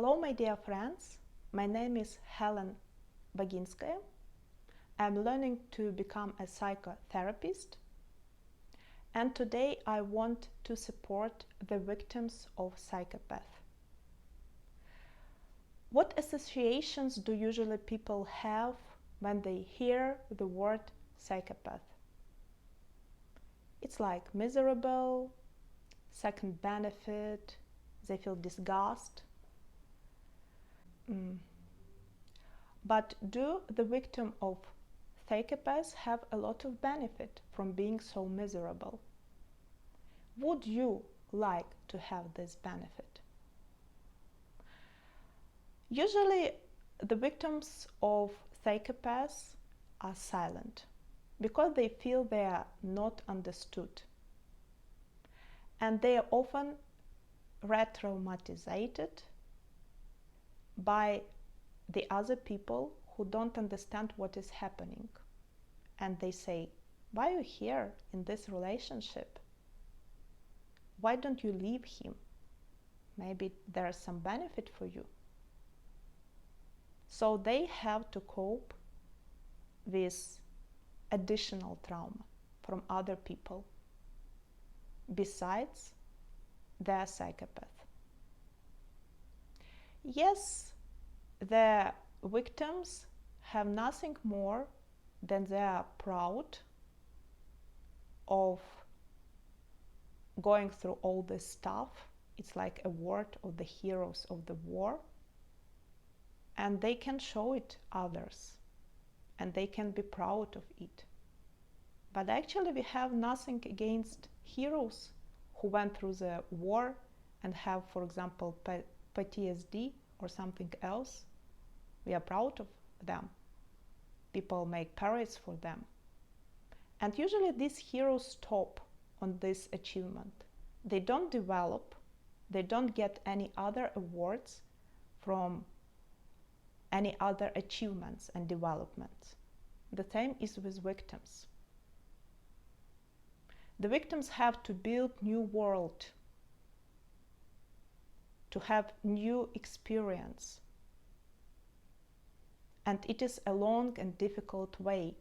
Hello, my dear friends. My name is Helen Baginskaya. I'm learning to become a psychotherapist, and today I want to support the victims of psychopath. What associations do usually people have when they hear the word psychopath? It's like miserable, second benefit, they feel disgust. But do the victim of psychopaths have a lot of benefit from being so miserable? Would you like to have this benefit? Usually the victims of psychopaths are silent because they feel they are not understood, and they are often retraumatized by the other people who don't understand what is happening, and they say, why are you here in this relationship? Why don't you leave him? Maybe there is some benefit for you. So they have to cope with additional trauma from other people besides their psychopath. Yes, the victims have nothing more than they are proud of going through all this stuff. It's like a word of the heroes of the war, and they can show it others and they can be proud of it. But actually we have nothing against heroes who went through the war and have, for example, PTSD or something else. We are proud of them. People make parades for them. And usually these heroes stop on this achievement. They don't develop, they don't get any other awards from any other achievements and developments. The same is with victims. The victims have to build new world, to have new experience. And it is a long and difficult way.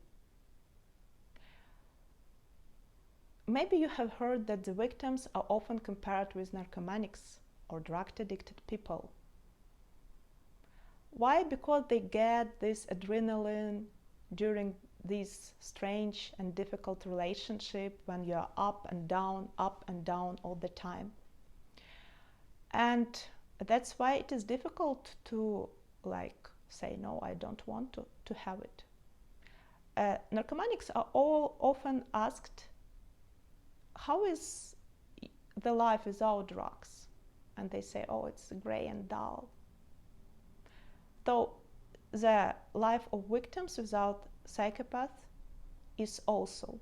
Maybe you have heard that the victims are often compared with narcotics or drug-addicted people. Why? Because they get this adrenaline during this strange and difficult relationship when you are up and down all the time. And that's why it is difficult to say, no, I don't want to have it. Narcotics are all often asked, how is the life without drugs? And they say, oh, it's gray and dull. So the life of victims without psychopath is also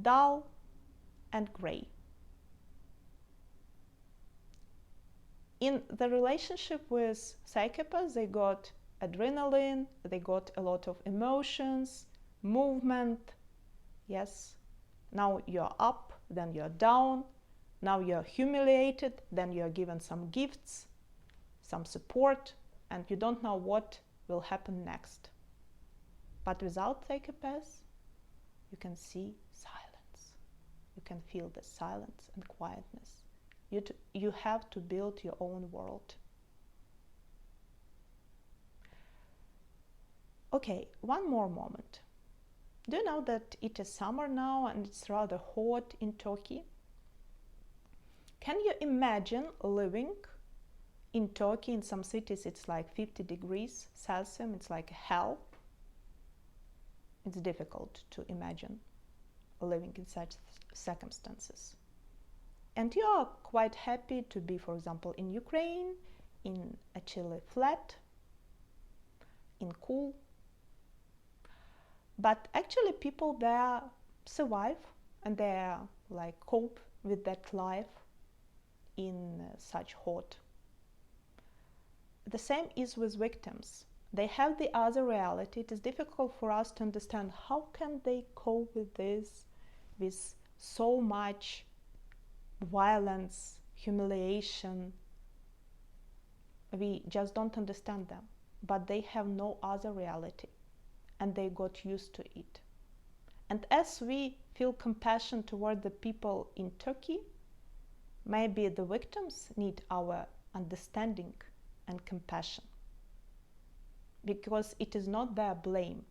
dull and gray. In the relationship with psychopaths, they got adrenaline, they got a lot of emotions, movement. Yes, now you're up, then you're down, now you're humiliated, then you're given some gifts, some support, and you don't know what will happen next. But without psychopaths, you can see silence. You can feel the silence and quietness. You have to build your own world. Okay, one more moment. Do you know that it is summer now and it's rather hot in Turkey? Can you imagine living in Turkey? In some cities it's like 50 degrees Celsius, it's like hell. It's difficult to imagine living in such circumstances. And you are quite happy to be, for example, in Ukraine, in a chilly flat, in cool. But actually people there survive and they cope with that life in such hot. The same is with victims. They have the other reality. It is difficult for us to understand how can they cope with this, with so much violence, humiliation, we just don't understand them, but they have no other reality and they got used to it. And as we feel compassion toward the people in Turkey, maybe the victims need our understanding and compassion, because it is not their blame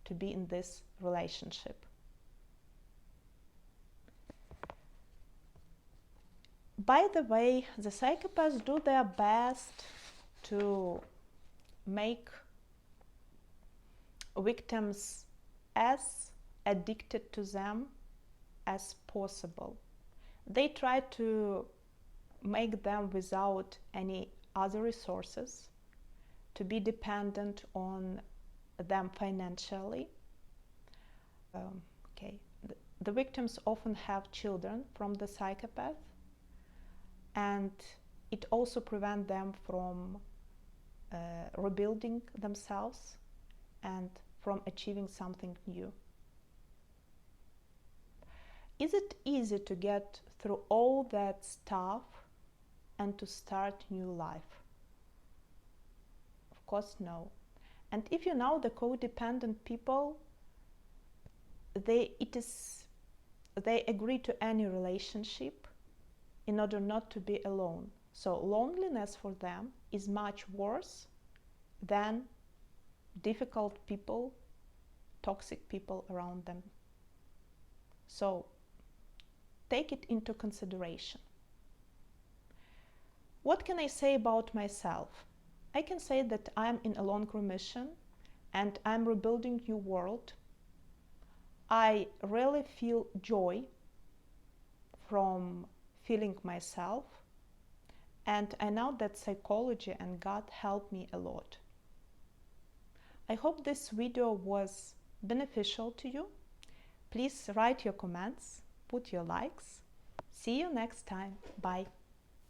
to be in this relationship. By the way, the psychopaths do their best to make victims as addicted to them as possible. They try to make them without any other resources, to be dependent on them financially. The victims often have children from the psychopath, and it also prevents them from rebuilding themselves and from achieving something new. Is it easy to get through all that stuff and to start new life? Of course, no. And if you know the codependent people, they agree to any relationship in order not to be alone. So loneliness for them is much worse than difficult people, toxic people around them. So take it into consideration. What can I say about myself? I can say that I'm in a long remission and I'm rebuilding new world. I really feel joy from feeling myself, and I know that psychology and God helped me a lot. I hope this video was beneficial to you. Please write your comments, put your likes. See you next time. Bye.